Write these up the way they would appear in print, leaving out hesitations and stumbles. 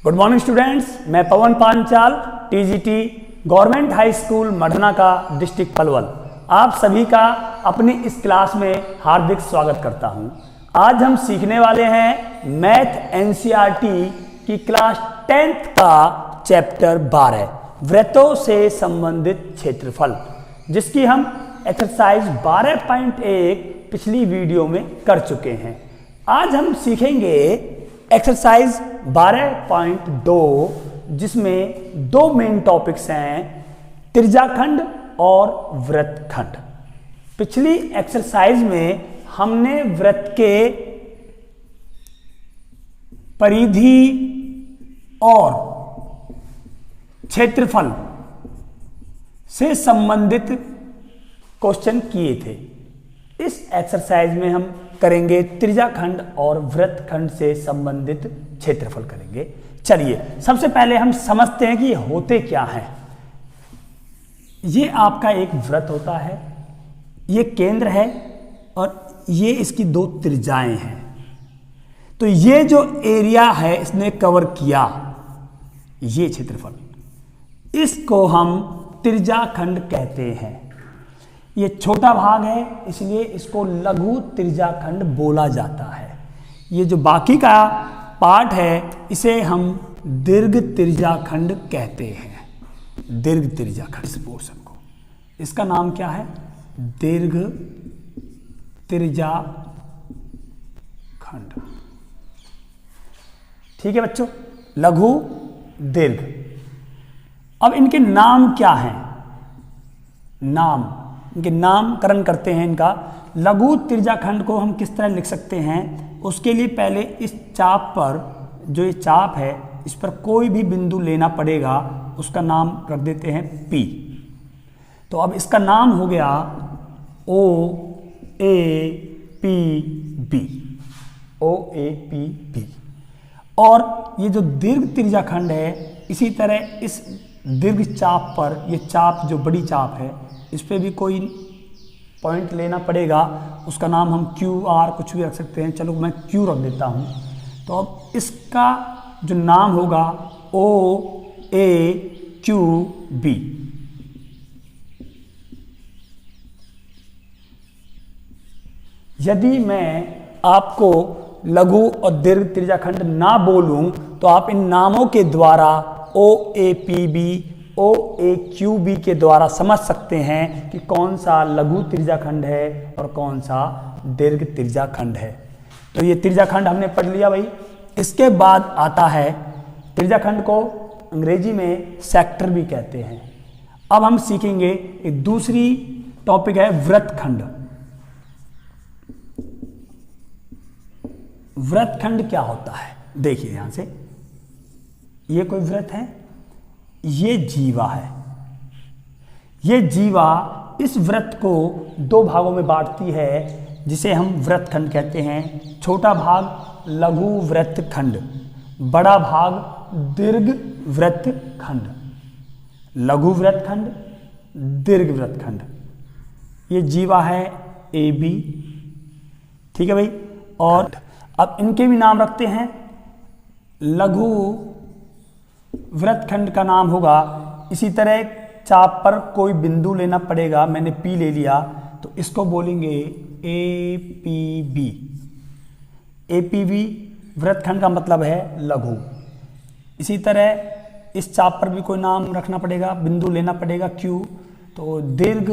Good morning students, मैं Pavan Panchal TGT government high school Madhna का district Palwal आप सभी का अपनी इस क्लास में हार्दिक स्वागत करता हूं। आज हम सीखने वाले हैं मैथ एनसीईआरटी की क्लास 10th का चैप्टर 12 वृत्तों से संबंधित क्षेत्रफल, जिसकी हम एक्सरसाइज 12.1 पिछली वीडियो में कर चुके हैं। आज हम सीखेंगे एक्सरसाइज 12.2 जिसमें दो मेन टॉपिक्स हैं, त्रिज्याखंड और वृत्तखंड। पिछली एक्सरसाइज में हमने वृत्त के परिधि और क्षेत्रफल से संबंधित क्वेश्चन किए थे। इस एक्सरसाइज में हम करेंगे त्रिज्याखंड और वृत्तखंड से संबंधित क्षेत्रफल करेंगे। चलिए सबसे पहले हम समझते हैं कि ये होते क्या हैं। ये आपका एक वृत्त होता है, ये केंद्र है और ये इसकी दो त्रिज्याएं हैं। तो ये जो एरिया है इसने कवर किया, ये क्षेत्रफल, इसको हम त्रिज्याखंड कहते हैं। ये छोटा भाग है इसलिए इसको लघु त्रिज्याखंड बोला जाता है। ये जो बाकी का पार्ट है इसे हम दीर्घ त्रिज्याखंड कहते हैं। दीर्घ त्रिज्याखंड इस पोर्शन को, इसका नाम क्या है? दीर्घ त्रिज्याखंड। ठीक है बच्चों, लघु दीर्घ। अब इनके नाम क्या हैं? इनके नामकरण करते हैं। इनका लघु त्रिज्याखंड को हम किस तरह लिख सकते हैं? उसके लिए पहले इस चाप पर, जो ये चाप है, इस पर कोई भी बिंदु लेना पड़ेगा, उसका नाम रख देते हैं P। तो अब इसका नाम हो गया OAPB। OAPB। और ये जो दीर्घ त्रिज्याखंड है, इसी तरह इस दीर्घ चाप पर, ये चाप जो बड़ी चाप है, इस पे भी कोई पॉइंट लेना पड़ेगा, उसका नाम हम QR कुछ भी रख सकते हैं। चलो मैं Q रख देता हूँ। तो अब इसका जो नाम होगा OAQB। यदि मैं आपको लघु और दीर्घ त्रिज्याखंड ना बोलूं तो आप इन नामों के द्वारा OAPB OAQB के द्वारा समझ सकते हैं कि कौन सा लघु त्रिज्याखंड है और कौन सा दीर्घ त्रिज्याखंड है। तो ये त्रिज्याखंड हमने पढ़ लिया भाई। इसके बाद आता है, त्रिज्याखंड को अंग्रेजी में सेक्टर भी कहते हैं। अब हम सीखेंगे एक दूसरी टॉपिक है वृत्तखंड। वृत्तखंड क्या होता है? देखिए यहां से, ये कोई वृत्त है, ये जीवा है। ये जीवा इस वृत्त को दो भागों में बांटती है, जिसे हम वृत्तखंड कहते हैं। छोटा भाग लघु वृत्तखंड, बड़ा भाग दीर्घ वृत्तखंड। लघु वृत्तखंड, दीर्घ वृत्तखंड। ये जीवा है AB। ठीक है भाई। और अब इनके भी नाम रखते हैं। लघु वृत्तखंड का नाम होगा, इसी तरह चाप पर कोई बिंदु लेना पड़ेगा, मैंने P ले लिया, तो इसको बोलेंगे APB। APB वृत्तखंड का मतलब है लघु। इसी तरह इस चाप पर भी कोई नाम रखना पड़ेगा, बिंदु लेना पड़ेगा Q, तो दीर्घ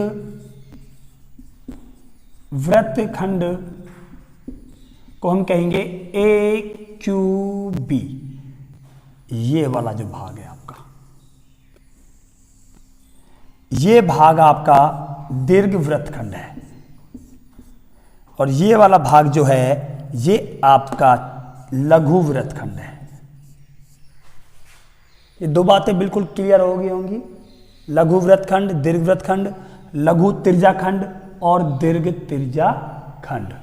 वृत्तखंड को हम कहेंगे AQB। ये वाला जो भाग है आपका, ये भाग आपका दीर्घ वृत्तखंड है, और ये वाला भाग जो है ये आपका लघु वृत्तखंड है। ये दो बातें बिल्कुल क्लियर हो गई होंगी। लघु वृत्तखंड, दीर्घ वृत्तखंड, लघु त्रिज्याखंड और दीर्घ त्रिज्याखंड।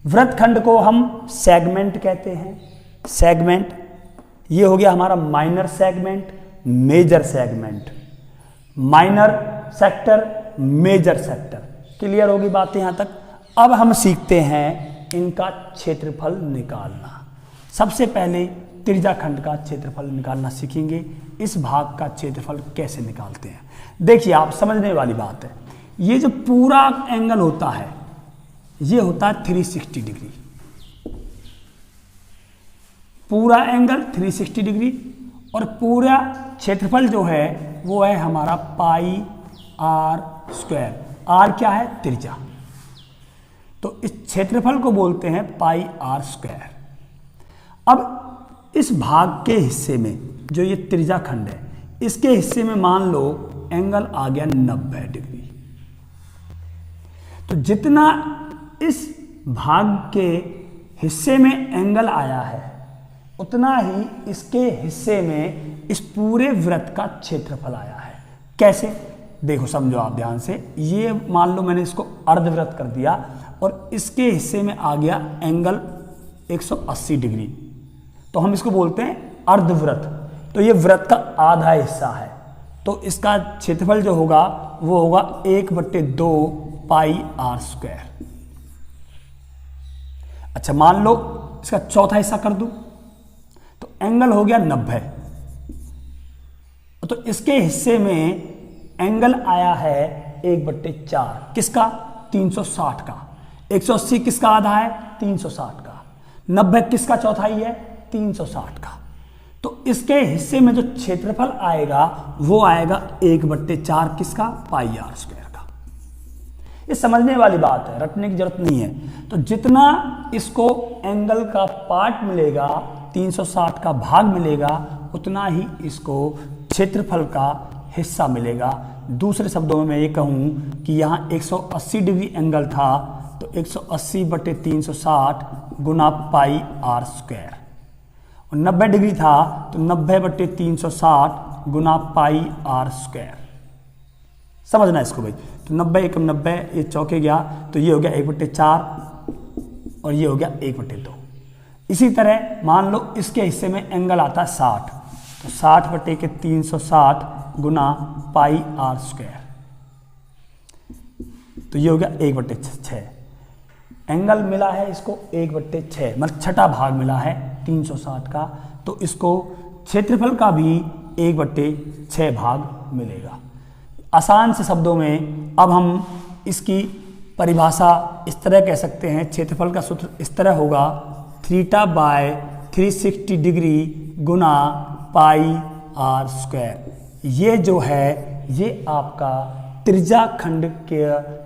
वृत्तखंड को हम सेगमेंट कहते हैं। सेगमेंट, ये हो गया हमारा minor segment, major segment. Minor sector, major sector. Clear होगी बात यहां तक। अब हम सीखते हैं इनका क्षेत्रफल निकालना। सबसे पहले त्रिज्या खंड का क्षेत्रफल निकालना सीखेंगे। इस भाग का क्षेत्रफल कैसे निकालते हैं, देखिए आप समझने वाली बात है। ये जो पूरा एंगल होता है ये होता है 360 डिग्री, पूरा एंगल 360 डिग्री, और पूरा क्षेत्रफल जो है वो है हमारा पाई आर स्क्वायर। आर क्या है, त्रिज्या, तो इस क्षेत्रफल को बोलते हैं पाई आर स्क्वायर। अब इस भाग के हिस्से में जो ये त्रिज्या खंड है, इसके हिस्से में मान लो एंगल आ गया 90 डिग्री। तो जितना इस भाग के हिस्से में एंगल आया है उतना ही इसके हिस्से में इस पूरे वृत्त का क्षेत्रफल आया है। कैसे, देखो समझो आप ध्यान से। ये मान लो मैंने इसको अर्धवृत्त कर दिया और इसके हिस्से में आ गया एंगल 180 डिग्री, तो हम इसको बोलते हैं अर्धवृत्त। तो ये वृत्त का आधा हिस्सा है, तो इसका क्षेत्रफल जो होगा वो होगा 1/2 पाई आर स्क्वायर। अच्छा मान लो इसका चौथा हिस्सा कर दूं तो एंगल हो गया 90, तो इसके हिस्से में एंगल आया है 1/4 किसका, 360 का। 180 किसका आधा है, 360 का। 90 किसका चौथाई है, 360 का। तो इसके हिस्से में जो क्षेत्रफल आएगा वो आएगा 1/4 किसका, पाई आर स्क्वायर का। ये समझने वाली बात है, रटने की जरूरत नहीं है। तो जितना इसको एंगल का पार्ट मिलेगा, 360 का भाग मिलेगा, उतना ही इसको क्षेत्रफल का हिस्सा मिलेगा। दूसरे शब्दों में मैं ये कहूँ कि यहाँ 180 डिग्री एंगल था, तो 180/360 गुना पाई आर स्क्वायर, और 90 डिग्री था तो 90/360 गुना पाई आर स्क्वायर। समझना इसको भाई। तो 90 एकम 90, ये चौके गया, तो ये हो गया 1/4 और ये हो गया 1/2। इसी तरह मान लो इसके हिस्से में एंगल आता है 60, तो 60/360 गुना पाई आर स्क्वायर, तो ये हो गया 1/6। एंगल मिला है इसको 1/6, मतलब छठा भाग मिला है 360 का, तो इसको क्षेत्रफल का भी 1/6 भाग मिलेगा। आसान से शब्दों में अब हम इसकी परिभाषा इस तरह कह सकते हैं, क्षेत्रफल का सूत्र इस तरह होगा, θ/360 डिग्री गुना पाई आर स्क्वायर। ये जो है ये आपका त्रिज्या खंड के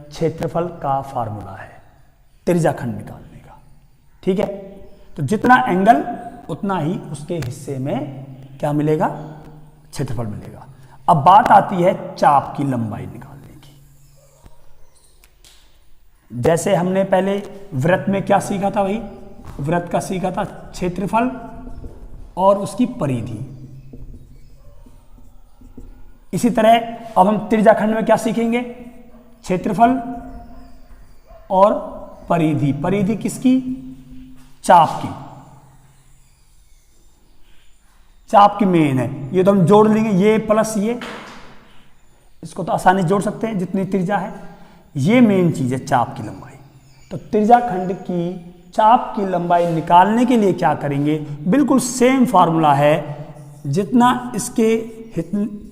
क्षेत्रफल का फार्मूला है, त्रिज्या खंड निकालने का। ठीक है, तो जितना एंगल उतना ही उसके हिस्से में क्या मिलेगा, क्षेत्रफल मिलेगा। अब बात आती है चाप की लंबाई निकालने की। जैसे हमने पहले वृत्त में क्या सीखा था भाई, वृत्त का सीखा था क्षेत्रफल और उसकी परिधि। इसी तरह अब हम त्रिज्या खंड में क्या सीखेंगे, क्षेत्रफल और परिधि। परिधि किसकी, चाप की। चाप की मेन है, ये तो हम जोड़ लेंगे, ये प्लस ये, इसको तो आसानी से जोड़ सकते हैं जितनी त्रिज्या है। ये मेन चीज है चाप की लंबाई। तो त्रिज्या खंड की चाप की लंबाई निकालने के लिए क्या करेंगे, बिल्कुल सेम फार्मूला है। जितना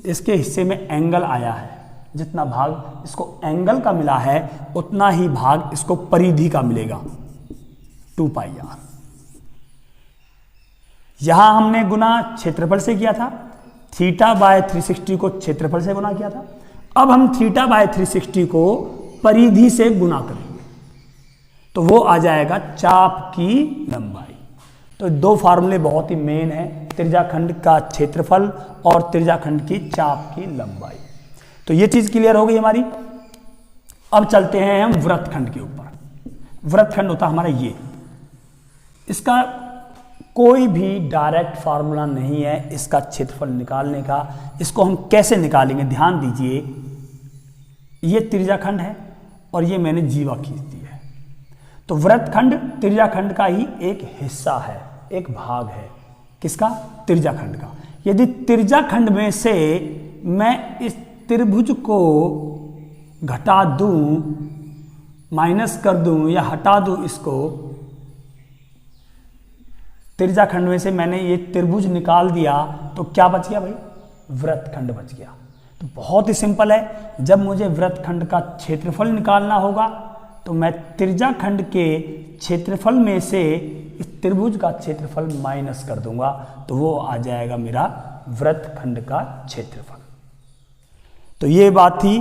इसके हिस्से में एंगल आया है, जितना भाग इसको एंगल का मिला है, उतना ही भाग इसको परिधि का मिलेगा, 2 पाई आर। यहां हमने गुना क्षेत्रफल से किया था, θ/360 को क्षेत्रफल से गुना किया था। अब हम θ/360 को परिधि से गुना करेंगे, तो वो आ जाएगा चाप की लंबाई। तो दो फार्मूले बहुत ही मेन है, त्रिज्या खंड का क्षेत्रफल और त्रिज्या खंड की चाप की लंबाई। तो ये चीज क्लियर हो गई हमारी। अब चलते हैं हम वृत्तखंड के ऊपर। वृत्तखंड होता हमारा ये, इसका कोई भी डायरेक्ट फार्मूला नहीं है इसका क्षेत्रफल निकालने का। इसको हम कैसे निकालेंगे, ध्यान दीजिए। ये त्रिज्या खंड है और ये मैंने जीवा खींच दी है। तो वृत्तखंड त्रिज्या खंड का ही एक हिस्सा है, एक भाग है। किसका, त्रिज्या खंड का। यदि त्रिज्या खंड में से मैं इस त्रिभुज को घटा दूं, माइनस कर दूं या हटा दूं इसको, तिरछा खंड में से मैंने ये त्रिभुज निकाल दिया तो क्या बच गया भाई, वृत्तखंड बच गया। तो बहुत ही सिंपल है, जब मुझे वृत्तखंड का क्षेत्रफल निकालना होगा तो मैं तिरछा खंड के क्षेत्रफल में से इस त्रिभुज का क्षेत्रफल माइनस कर दूंगा, तो वो आ जाएगा मेरा वृत्तखंड का क्षेत्रफल। तो ये बात थी।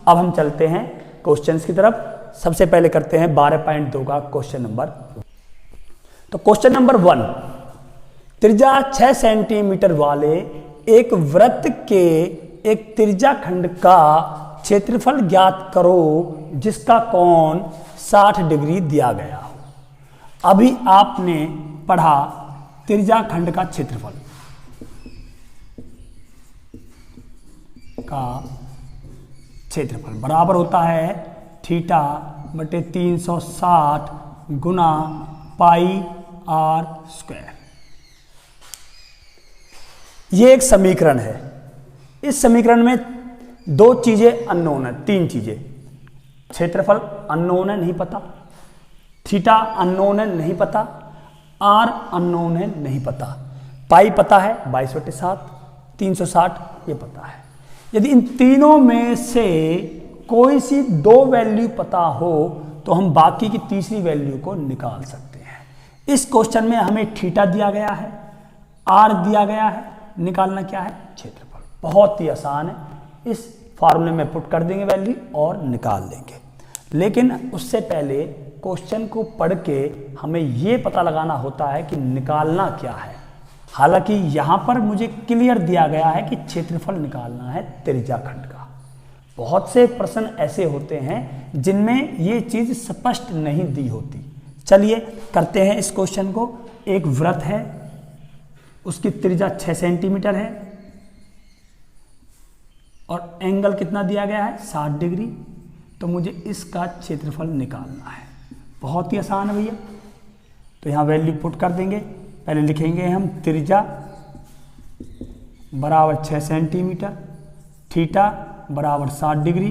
अब हम चलते हैं क्वेश्चंस की तरफ। सबसे पहले करते हैं 12.2 का क्वेश्चन नंबर। तो क्वेश्चन नंबर 1, त्रिज्या 6 सेंटीमीटर वाले एक वृत्त के एक त्रिज्या खंड का क्षेत्रफल ज्ञात करो जिसका कोण 60 डिग्री दिया गया हो। अभी आपने पढ़ा त्रिज्या खंड का क्षेत्रफल बराबर होता है थीटा बटे 360 गुना पाई आर स्क्वायर। ये एक समीकरण है। इस समीकरण में दो चीजें अननोन है, तीन चीजें। क्षेत्रफल अननोन है, नहीं पता। थीटा अननोन है, नहीं पता। आर अननोन है, नहीं पता। पाई पता है 22/7, 360 ये पता है। यदि इन तीनों में से कोई सी दो वैल्यू पता हो तो हम बाकी की तीसरी वैल्यू को निकाल सकते हैं। इस क्वेश्चन में हमें थीटा दिया गया है, आर दिया गया है, निकालना क्या है, क्षेत्रफल। बहुत ही आसान है, इस फार्मूले में पुट कर देंगे वैल्यू और निकाल देंगे। लेकिन उससे पहले क्वेश्चन को पढ़ के हमें ये पता लगाना होता है कि निकालना क्या है। हालांकि यहाँ पर मुझे क्लियर दिया गया है कि क्षेत्रफल निकालना है त्रिज्या खंड का। बहुत से प्रश्न ऐसे होते हैं जिनमें ये चीज़ स्पष्ट नहीं दी होती। चलिए करते हैं इस क्वेश्चन को। एक वृत्त है, उसकी त्रिज्या 6 सेंटीमीटर है और एंगल कितना दिया गया है, 60 डिग्री। तो मुझे इसका क्षेत्रफल निकालना है। बहुत ही आसान है भैया। तो यहाँ वैल्यू पुट कर देंगे। पहले लिखेंगे हम त्रिज्या बराबर 6 सेंटीमीटर, थीटा बराबर 60 डिग्री।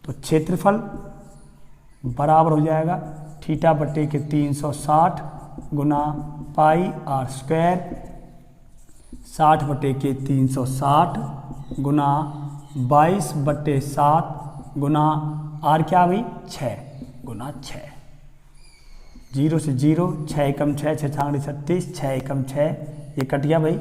तो क्षेत्रफल बराबर हो जाएगा थीटा बटे के 360 गुना पाई आर स्क्वायर। 60 बटे के 360 गुना 22/7 गुना आर क्या भाई 6 गुना 6। 0 से 0, 6 एकम 6, 6 छांगड़े 36, 6 एकम 6, ये कट गया भाई।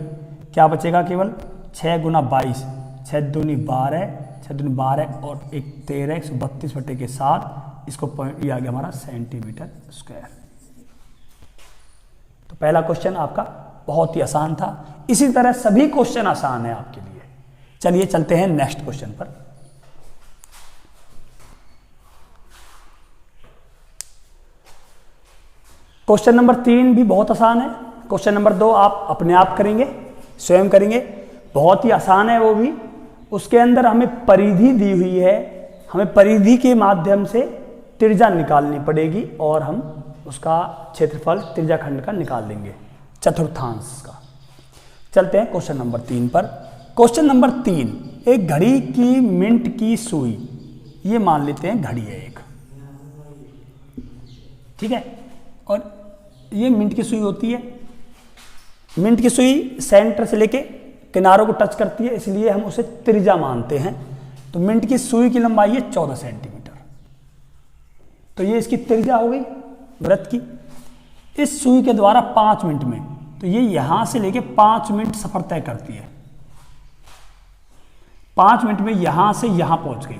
क्या बचेगा, केवल 6 गुना 22, 6 दूनी 12, 6 दूनी 12 और 1 13, 132 बटे के 7। इसको पॉइंट ये आ गया हमारा सेंटीमीटर स्क्वायर। तो पहला क्वेश्चन आपका बहुत ही आसान था। इसी तरह सभी क्वेश्चन आसान है आपके लिए। चलिए चलते हैं नेक्स्ट क्वेश्चन पर। क्वेश्चन नंबर 3 भी बहुत आसान है। क्वेश्चन नंबर 2 आप अपने आप करेंगे, स्वयं करेंगे, बहुत ही आसान है वो भी। उसके अंदर हमें परिधि दी हुई है, हमें परिधि के माध्यम से त्रिज्या निकालनी पड़ेगी और हम उसका क्षेत्रफल त्रिज्या खंड का निकाल देंगे, चतुर्थांश का। चलते हैं क्वेश्चन नंबर 3 पर। क्वेश्चन नंबर 3, एक घड़ी की मिनट की सुई, ये मान लेते हैं घड़ी है एक, ठीक है। और ये मिनट की सुई होती है। मिनट की सुई सेंटर से लेके किनारों को टच करती है, इसलिए हम उसे त्रिज्या मानते हैं। तो मिनट की सुई की लंबाई है 14 सेंटीमीटर। तो ये इसकी त्रिज्या हो गई वृत्त की। इस सुई के द्वारा 5 मिनट में, तो ये यहां से लेके 5 मिनट सफर तय करती है। 5 मिनट में यहां से यहां पहुंच गई।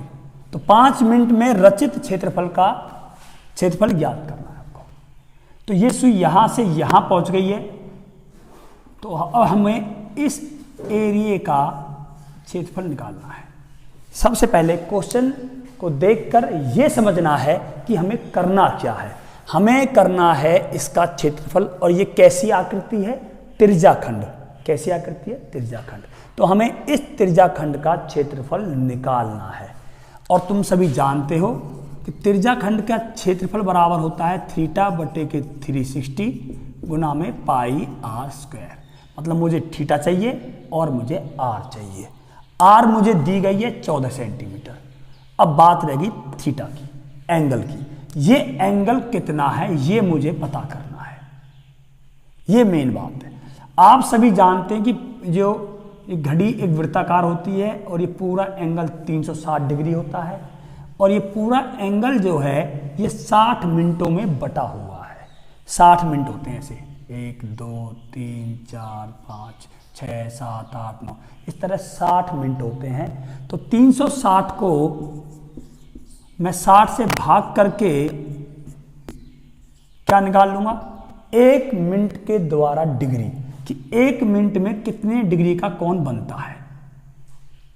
तो 5 मिनट में रचित क्षेत्रफल का क्षेत्रफल ज्ञात करना है आपको। तो ये सुई यहां से यहां पहुंच गई है। तो अब हमें इस एरिया का क्षेत्रफल निकालना है। सबसे पहले क्वेश्चन को देखकर यह समझना है कि हमें करना क्या है। हमें करना है इसका क्षेत्रफल, और ये कैसी आकृति है, त्रिज्या खंड। कैसी आकृति है, त्रिज्या खंड। तो हमें इस त्रिज्या खंड का क्षेत्रफल निकालना है। और तुम सभी जानते हो कि त्रिज्या खंड का क्षेत्रफल बराबर होता है थीटा बटे के 360 गुना में पाई आर स्क्वायर। मतलब मुझे थीटा चाहिए और मुझे आर चाहिए। आर मुझे दी गई है 14 सेंटीमीटर। अब बात रहेगी थीटा की, एंगल की। ये एंगल कितना है ये मुझे पता करना है। ये मेन बात है। आप सभी जानते हैं कि जो ये घड़ी एक वृत्ताकार होती है और ये पूरा एंगल 360 डिग्री होता है और ये पूरा एंगल जो है ये 60 मिनटों में बटा हुआ है। 60 मिनट होते हैं ऐसे, 1 2 3 4 5 6 7 8 9, इस तरह 60 मिनट होते हैं। तो 360 को मैं 60 से भाग करके क्या निकाल लूंगा, 1 मिनट के द्वारा डिग्री, कि 1 मिनट में कितने डिग्री का कोण बनता है।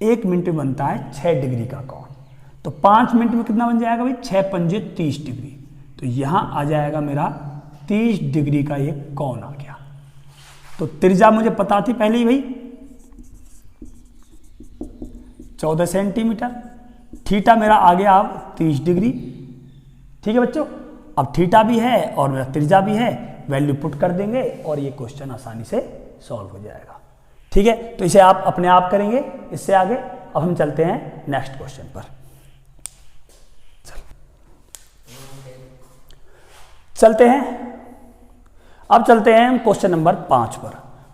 1 मिनट में बनता है 6 डिग्री का कोण। तो 5 मिनट में कितना बन जाएगा भाई, 6 पंजे 30 डिग्री। तो यहां आ जाएगा मेरा 30 डिग्री का ये कोण आ गया। तो त्रिज्या मुझे पता थी पहले ही भाई 14 सेंटीमीटर। थीटा मेरा आ गया अब 30 डिग्री। ठीक है बच्चों, अब थीटा भी है और मेरा त्रिज्या भी है, वैल्यू पुट कर देंगे और ये क्वेश्चन आसानी से सॉल्व हो जाएगा। ठीक है, तो इसे आप अपने आप करेंगे इससे आगे। अब हम चलते हैं नेक्स्ट क्वेश्चन पर। चलते हैं, अब चलते हैं क्वेश्चन नंबर 5 पर।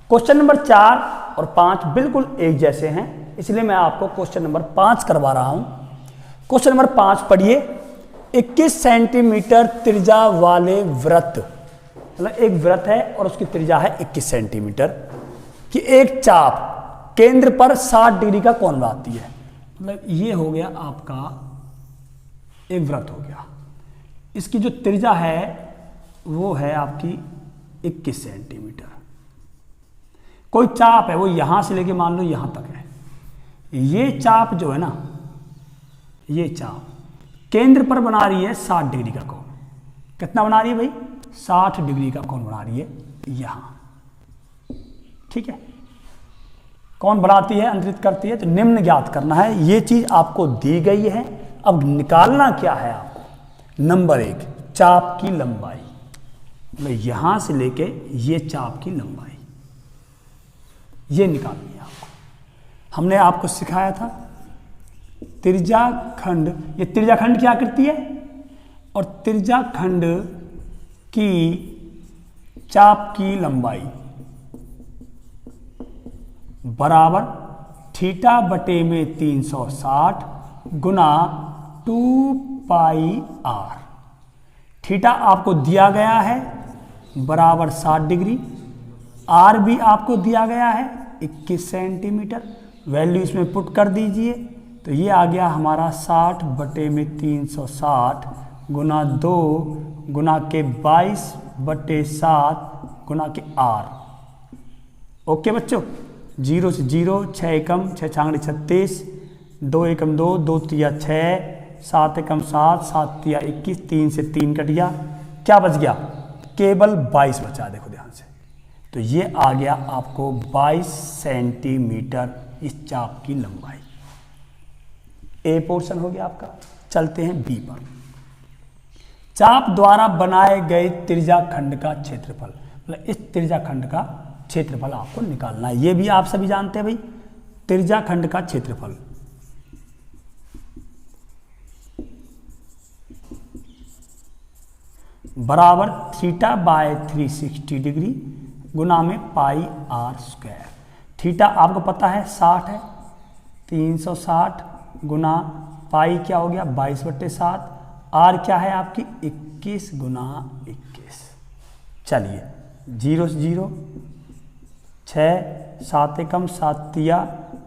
क्वेश्चन नंबर 4 और 5 बिल्कुल एक जैसे हैं, इसलिए मैं आपको क्वेश्चन नंबर 5 करवा रहा हूं। क्वेश्चन नंबर 5 पढ़िए। 21 सेंटीमीटर त्रिज्या वाले वृत्त, मतलब एक वृत्त है और उसकी त्रिज्या है 21 सेंटीमीटर की एक चाप केंद्र पर 60 डिग्री का कोण बनाती है। मतलब ये हो गया आपका एक वृत्त हो गया, इसकी जो त्रिज्या है वो है आपकी 21 सेंटीमीटर। कोई चाप है, वो यहां से लेके मान लो यहां तक है। ये चाप जो है ना, ये चाप केंद्र पर बना रही है 60 डिग्री का कोण। कितना बना रही है भाई, 60 डिग्री का कोण बना रही है यहां। ठीक है, कौन बनाती है, अंतरित करती है। तो निम्न ज्ञात करना है, ये चीज आपको दी गई है। अब निकालना क्या है आपको, नंबर 1 चाप की लंबाई, मतलब यहां से लेके ये चाप की लंबाई ये निकालनी है आपको। हमने आपको सिखाया था त्रिज्या खंड, ये त्रिज्या खंड क्या करती है, और त्रिज्या खंड की चाप की लंबाई बराबर थीटा बटे में 360 गुना 2 पाई आर। थीटा आपको दिया गया है बराबर 60 डिग्री, आर भी आपको दिया गया है 21 सेंटीमीटर। वैल्यू इसमें पुट कर दीजिए, तो ये आ गया हमारा 60 बटे में 360 गुना 2 गुना के 22 बटे 7 गुना के आर। ओके बच्चों, 0 से 0, 6 एकम 6 छांगड़े 36, 2 एकम 2, 2 तिया 6, 7 एकम 7, 7 तिया 21, 3 से 3 कट गया, क्या बच गया, केवल 22 बचा। देखो ध्यान से, तो ये आ गया आपको 22 सेंटीमीटर इस चाप की लंबाई। ए पोर्शन हो गया आपका। चलते हैं बी पर। चाप द्वारा बनाए गए त्रिज्या खंड का क्षेत्रफल, मतलब इस त्रिज्या खंड का क्षेत्रफल आपको निकालना है। ये भी आप सभी जानते हैं भाई, त्रिज्या खंड का क्षेत्रफल बराबर थीटा बाय 360 डिग्री गुना में पाई आर स्क्वायर। थीटा आपको पता है 60 है, 360 गुना पाई क्या हो गया 22/7, आर क्या है आपकी 21 गुना 21। चलिए 0 से 0, 6, 7 एकम 7 तिया,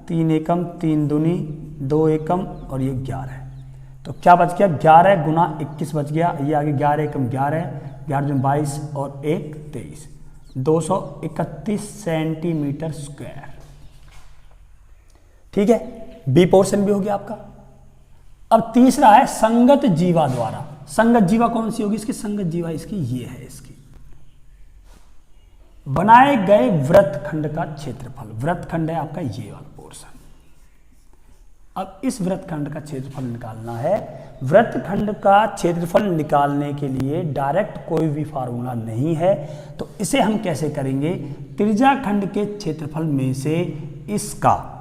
3 एकम 3 दूनी 2 एकम और ये 11। तो क्या बच गया, 11 गुना 21 बच गया। ये आगे 11 एकम 11, 11 में 22 और 1 23, 231 सेंटीमीटर स्क्वायर। ठीक है, बी पोर्शन भी हो गया आपका। अब तीसरा है संगत जीवा द्वारा। संगत जीवा कौन सी होगी इसकी, संगत जीवा इसकी ये है, इसकी बनाए गए वृत्तखंड का क्षेत्रफल। वृत्तखंड है आपका ये वाला पोर्शन। अब इस वृत्तखंड का क्षेत्रफल निकालना है। वृत्तखंड का क्षेत्रफल निकालने के लिए डायरेक्ट कोई भी फार्मूला नहीं है, तो इसे हम कैसे करेंगे, त्रिज्या खंड के क्षेत्रफल में से इसका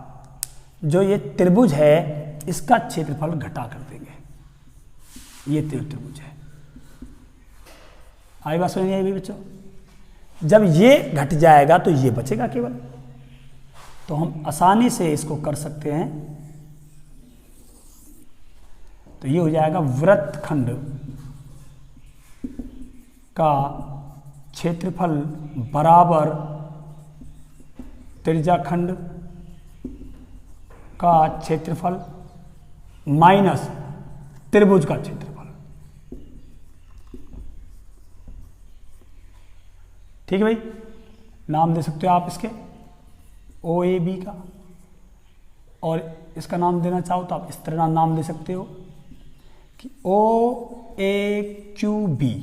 जो ये त्रिभुज है इसका क्षेत्रफल घटा कर देंगे। ये त्रिभुज है। आई बात समझ में आई बच्चों। जब ये घट जाएगा तो ये बचेगा केवल। तो हम आसानी से इसको कर सकते हैं। तो ये हो जाएगा वृत्तखंड का क्षेत्रफल बराबर त्रिज्याखंड का क्षेत्रफल माइनस त्रिभुज का क्षेत्रफल। ठीक है भाई, नाम दे सकते हो आप इसके ओ ए बी का, और इसका नाम देना चाहो तो आप इस तरह नाम दे सकते हो कि ओ ए क्यू बी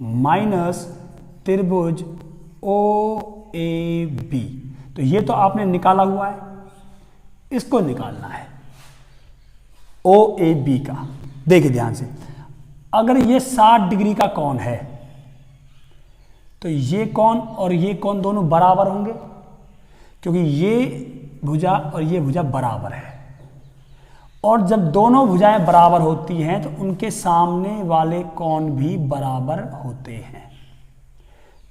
माइनस त्रिभुज ओ ए बी। तो ये तो आपने निकाला हुआ है, इसको निकालना है ओ ए बी का। देखिए ध्यान से, अगर ये 60 डिग्री का कोण है तो ये कोण और ये कोण दोनों बराबर होंगे, क्योंकि ये भुजा और ये भुजा बराबर है। और जब दोनों भुजाएं बराबर होती हैं तो उनके सामने वाले कोण भी बराबर होते हैं।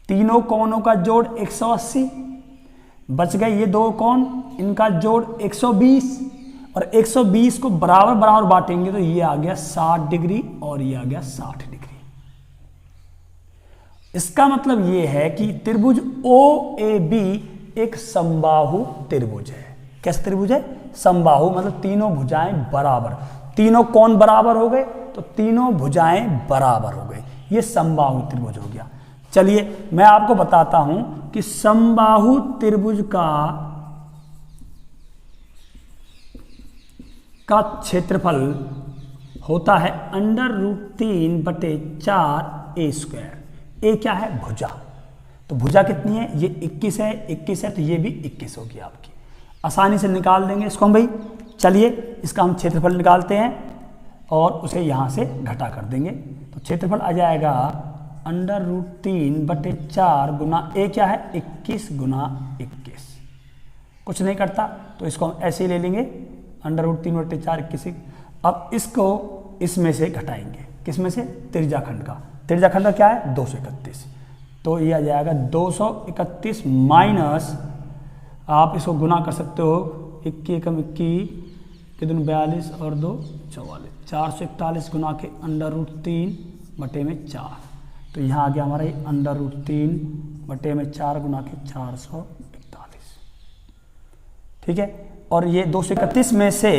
तीनों कोणों का जोड़ 180, बच गए ये दो कोण, इनका जोड़ 120, और 120 को बराबर बराबर बांटेंगे तो ये आ गया 60 डिग्री और ये आ गया 60 डिग्री। इसका मतलब ये है कि त्रिभुज ओ ए बी एक समबाहु त्रिभुज है। कैसा त्रिभुज है? समबाहु, मतलब तीनों भुजाएं बराबर, तीनों कोण बराबर हो गए तो तीनों भुजाएं बराबर हो गई, ये समबाहु त्रिभुज हो गया। चलिए मैं आपको बताता हूं कि समबाहु त्रिभुज का क्षेत्रफल होता है √3/4 ए स्क्वायर। ए क्या है? भुजा। तो भुजा कितनी है? ये 21 है, 21 है तो ये भी 21 होगी आपकी। आसानी से निकाल देंगे इसको हम भाई। चलिए इसका हम क्षेत्रफल निकालते हैं और उसे यहाँ से घटा कर देंगे। तो क्षेत्रफल आ जाएगा √3/4 गुना ए क्या है? 21 गुना 21, कुछ नहीं करता तो इसको हम ऐसे ही ले लेंगे √3/4 21। अब इसको इसमें से घटाएंगे, किसमें से? त्रिज्याखंड का। त्रिज्याखंड का क्या है? 231। तो ये आ जाएगा 231 माइनस, आप इसको गुना कर सकते हो, 21 एकम 21 के दूनी 42 और 2 44, 441 गुना के √3/4। तो यहाँ आ गया हमारा ये √3/4 गुना के 441। ठीक है, और ये 231 में से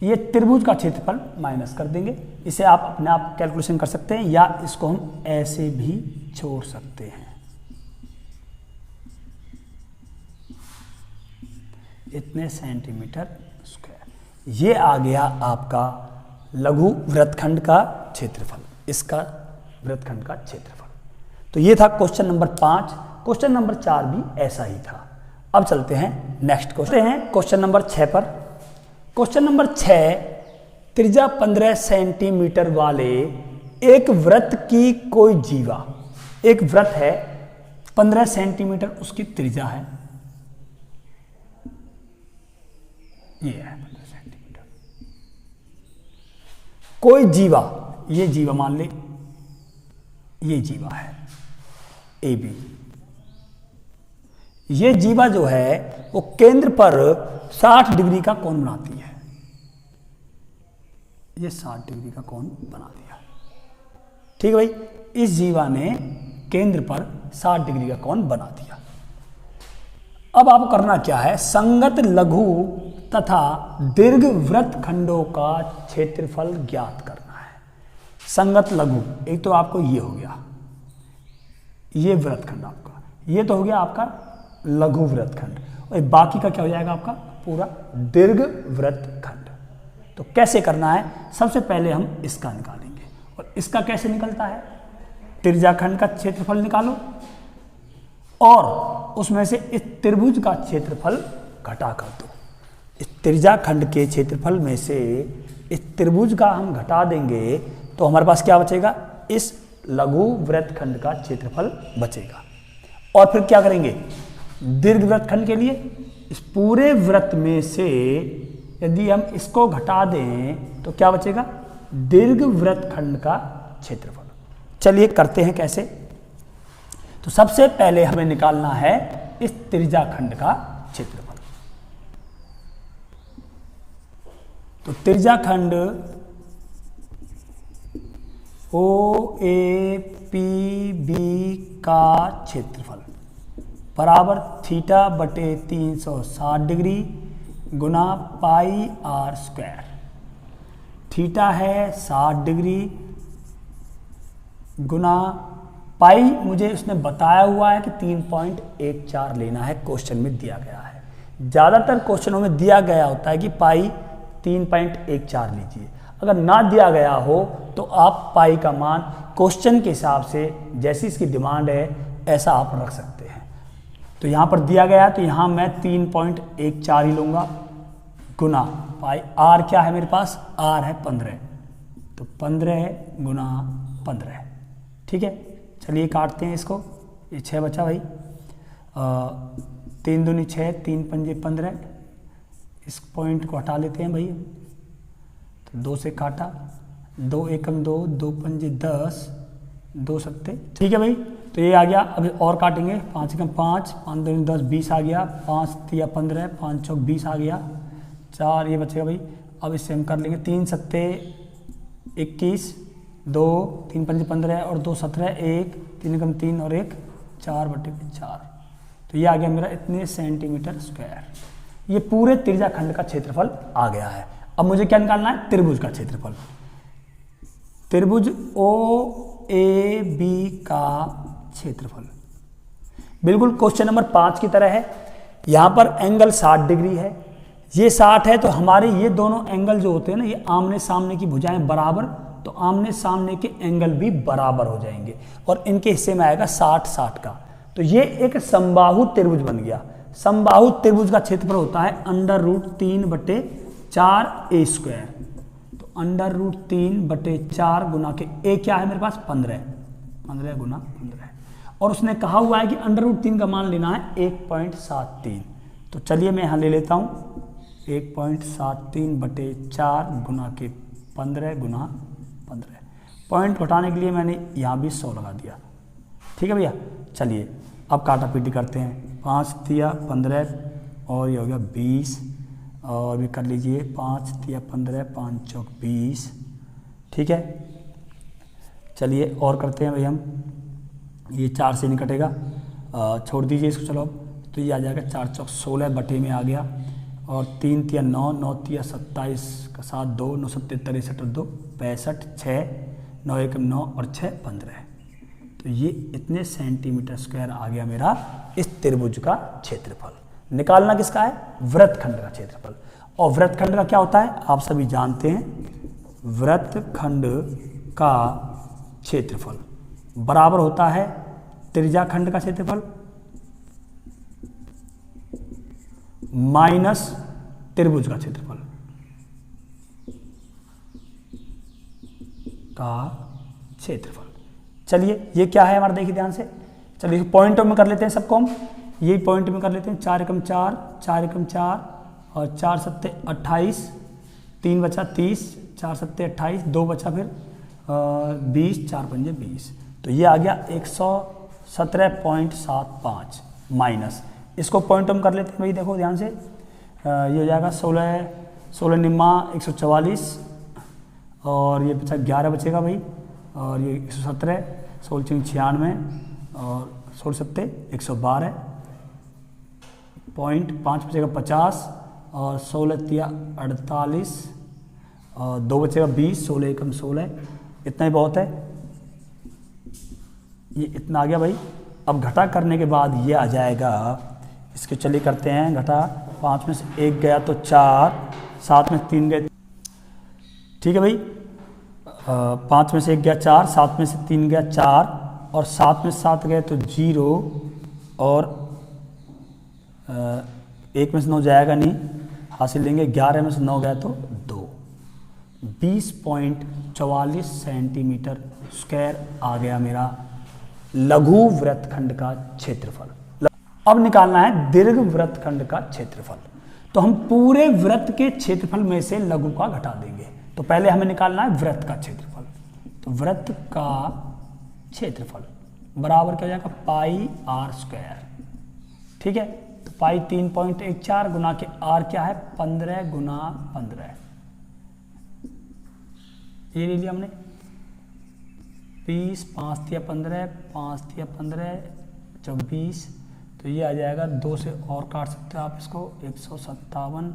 ये त्रिभुज का क्षेत्रफल माइनस कर देंगे। इसे आप अपने आप कैलकुलेशन कर सकते हैं या इसको हम ऐसे भी छोड़ सकते हैं। इतने सेंटीमीटर स्क्वायर। ये आ गया आपका लघु वृत्तखंड का क्षेत्रफल, इसका वृत्तखंड का क्षेत्रफल। तो ये था क्वेश्चन नंबर 5। क्वेश्चन नंबर 4 भी ऐसा ही था। अब चलते हैं नेक्स्ट क्वेश्चन नंबर 6 पर। क्वेश्चन नंबर 6, त्रिज्या 15 सेंटीमीटर वाले एक वृत्त की कोई जीवा, एक वृत्त है 15 सेंटीमीटर उसकी त्रिज्या है, ये है 15 सेंटीमीटर। कोई जीवा, ये जीवा मान ले, ये जीवा है ए बी। ये जीवा जो है वो केंद्र पर 60 डिग्री का कोण बनाती है। ये 60 डिग्री का कोण बना दिया। ठीक है भाई, इस जीवा ने केंद्र पर 60 डिग्री का कोण बना दिया। अब आपको करना क्या है? संगत लघु तथा दीर्घ वृत्तखंडों का क्षेत्रफल ज्ञात करना है। संगत लघु, एक तो आपको ये हो गया, ये वृत्तखंड आपका, ये तो हो गया आपका लघु वृत्तखंड, और बाकी का क्या हो जाएगा आपका? पूरा दीर्घ वृत्तखंड। तो कैसे करना है? सबसे पहले हम इसका निकालेंगे, और इसका कैसे निकलता है? त्रिज्याखंड का क्षेत्रफल निकालो और उसमें से इस त्रिभुज का क्षेत्रफल घटा कर दो। इस त्रिज्याखंड के क्षेत्रफल में से इस त्रिभुज का हम घटा देंगे तो हमारे पास क्या बचेगा? इस लघु वृत्तखंड का क्षेत्रफल बचेगा। और फिर क्या करेंगे? दीर्घ वृत्तखंड के लिए इस पूरे वृत्त में से यदि हम इसको घटा दें तो क्या बचेगा? दीर्घ वृत्तखंड का क्षेत्रफल। चलिए करते हैं कैसे। तो सबसे पहले हमें निकालना है इस त्रिज्याखंड का क्षेत्रफल। तो त्रिज्याखंड OAPB का क्षेत्रफल बराबर थीटा बटे 360 डिग्री गुना पाई आर स्क्वायर। थीटा है 60 डिग्री गुना पाई, मुझे उसने बताया हुआ है कि 3.14 लेना है, क्वेश्चन में दिया गया है। ज़्यादातर क्वेश्चनों में दिया गया होता है कि पाई 3.14 लीजिए। अगर ना दिया गया हो तो आप पाई का मान क्वेश्चन के हिसाब से जैसी इसकी डिमांड है ऐसा आप रख सकते हैं। तो यहाँ पर दिया गया है तो यहाँ मैं 3.14 ही लूँगा गुना पाई। आर क्या है मेरे पास? आर है 15, तो 15 गुना 15। ठीक है, चलिए काटते हैं इसको। ये 6 बचा भाई, 3 दूनी 6, 3 पंजे 15। इस पॉइंट को हटा लेते हैं भाई, तो 2 से काटा, 2 एकम 2, 2 पंजे 10, 2 सत्ते। ठीक है भाई, तो ये आ गया। अभी और काटेंगे, 5 एकम 5, 5 दूनी 10, 20 आ गया, 5 तिया 15, 5 चौक 20 आ गया, 4 ये बचेगा भाई। अब इससे हम कर लेंगे 3 सत्ते 21, 2 3 पंजे 15 और 2 17, 1 3 एकम 3 और 1 4 बटे 4। तो ये आ गया मेरा इतने सेंटीमीटर स्क्वायर। ये पूरे त्रिज्याखंड का क्षेत्रफल आ गया है। अब मुझे क्या निकालना है? त्रिभुज का क्षेत्रफल। त्रिभुज OAB का क्षेत्रफल बिल्कुल क्वेश्चन नंबर 5 की तरह है। यहाँ पर एंगल 60 डिग्री है, ये 60 है, तो हमारे ये दोनों एंगल जो होते हैं ना, ये आमने सामने की भुजाएं बराबर, तो आमने सामने के एंगल भी बराबर हो जाएंगे और इनके हिस्से में आएगा 60-60 का। तो ये एक समबाहु त्रिभुज बन गया। समबाहु त्रिभुज का क्षेत्रफल होता है √3/4a²। तो √3/4 गुना के a क्या है मेरे पास? 15 गुना 15। और उसने कहा हुआ है कि √3 का मान लेना है 1.73। तो चलिए मैं यहाँ ले लेता हूँ 1.73/4 गुना के 15 गुना 15। पॉइंट घटाने के लिए मैंने यहाँ भी 100 लगा दिया। ठीक है भैया, चलिए अब काटा पीटी करते हैं। 5 तिया 15 और ये हो गया 20 और भी कर लीजिए 5 तिया 15, 5 चौक 20। ठीक है, चलिए और करते हैं भाई हम। ये 4 से नहीं कटेगा, छोड़ दीजिए इसको। चलो तो ये आ जाएगा 4 चौक 16 बटे में आ गया और 3 तिया 9, 9 तिया 27 का 7, 2 9 7 63 और 2 65, 6 9 1 9 और 6 15। तो ये इतने सेंटीमीटर स्क्वायर आ गया मेरा इस त्रिभुज का क्षेत्रफल। निकालना किसका है? वृत्तखंड का क्षेत्रफल। और वृत्तखंड का क्या होता है आप सभी जानते हैं। वृत्तखंड का क्षेत्रफल बराबर होता है त्रिज्याखंड का क्षेत्रफल माइनस त्रिभुज का क्षेत्रफल का क्षेत्रफल। चलिए ये क्या है हमारा, देखिए ध्यान से। चलिए पॉइंटों में कर लेते हैं सबको हम, यही पॉइंट में कर लेते हैं। 4 एकम 4, 4 एकम 4 और 4 सत्ते 28, 3 बचा 30, 4 सत्ते 28, 2 बचा फिर 20, 4 पंजे 20। तो ये आ गया 117.75 माइनस, इसको पॉइंटों में कर लेते हैं भाई। देखो ध्यान से, ये हो जाएगा 16 निम्मा 144 और ये बचा 11 बचेगा भाई, और ये 117, 16 96 और 16 सत्ते 112 पॉइंट 5 बचेगा 50 और 16 तिया 48 और 2 बचेगा 20, 16 एकम 16। इतना ही बहुत है, ये इतना आ गया भाई। अब घटा करने के बाद ये आ जाएगा, इसके चलिए करते हैं घटा। 5 में से 1 गया तो 4, 7 में 3 गए। ठीक है भाई, 5 में से 1 गया 4, 7 में से 3 गया 4 और 7 में 7 गए तो 0 और 1 में से 9 जाएगा नहीं, हासिल लेंगे। 11 में से 9 गया तो 2। 20.44 सेंटीमीटर स्क्वायर आ गया मेरा लघु वृत्तखंड का क्षेत्रफल। अब निकालना है दीर्घ वृत्तखंड का क्षेत्रफल। तो हम पूरे वृत्त के क्षेत्रफल में से लघु का घटा देंगे। तो पहले हमें निकालना है वृत्त का क्षेत्रफल। तो वृत्त का क्षेत्रफल बराबर क्या हो जाएगा पाई आर स्क्वायर। ठीक है, तो पाई 3.14 गुना के आर क्या है 15 गुना 15, ये ले लिया हमने 20, 5 तिया 15, 5 तिया 15, 24, तो ये आ जाएगा 2 से और काट सकते हो आप इसको 157,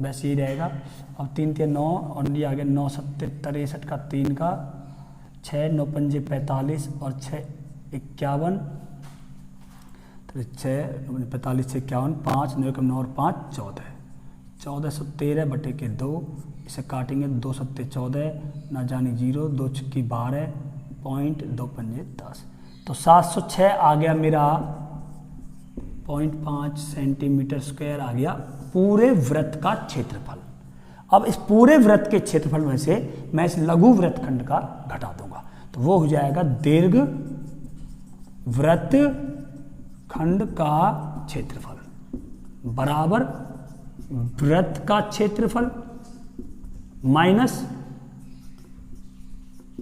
वैसे ही रहेगा। अब 3 तिया 9 और ये आ गया 9 सत्ते 63 का 3 का 6, 9 पंजे 45 और 6 51, तो 6 45 से 51, 5 9 9 और 5 14, 1413 बटे के 2, इसे काटेंगे 2 सत्ते 14, ना जानी 0, 2 छक्की 12, पॉइंट 2 पंजे 10, तो 706 आ गया मेरा 0.5 सेंटीमीटर स्क्वायर आ गया पूरे वृत्त का क्षेत्रफल। अब इस पूरे वृत्त के क्षेत्रफल में से मैं इस लघु वृत्तखंड का घटा दूंगा, तो वो हो जाएगा दीर्घ वृत्त खंड का क्षेत्रफल बराबर वृत्त का क्षेत्रफल माइनस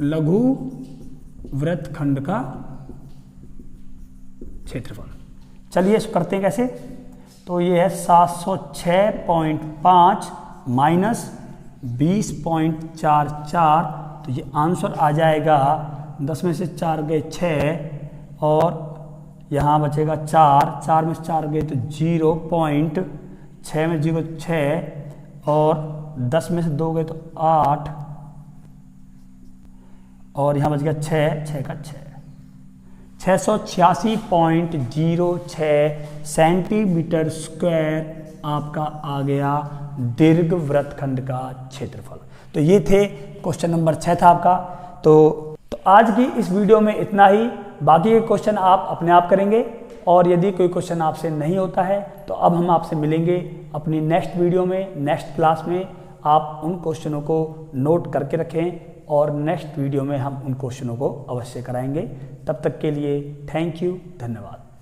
लघु वृत्तखंड का क्षेत्रफल। चलिए इसको करते हैं कैसे, तो ये है 706.5 माइनस 20.44, तो ये आंसर आ जाएगा 10 में से 4 गए 6 और यहाँ बचेगा 4, 4 में से 4 गए तो 0.6 में 0 6 और 10 में से 2 गए तो 8 और यहाँ बच गया 6, 6 का 6, 686.06 सेंटीमीटर स्क्वायर आपका आ गया दीर्घ वृत्तखंड का क्षेत्रफल। तो ये थे क्वेश्चन नंबर 6 था आपका। तो आज की इस वीडियो में इतना ही, बाकी के क्वेश्चन आप अपने आप करेंगे और यदि कोई क्वेश्चन आपसे नहीं होता है तो अब हम आपसे मिलेंगे अपनी नेक्स्ट वीडियो में, नेक्स्ट क्लास में। आप उन क्वेश्चनों को नोट करके रखें और नेक्स्ट वीडियो में हम उन क्वेश्चनों को अवश्य कराएंगे। तब तक के लिए थैंक यू, धन्यवाद।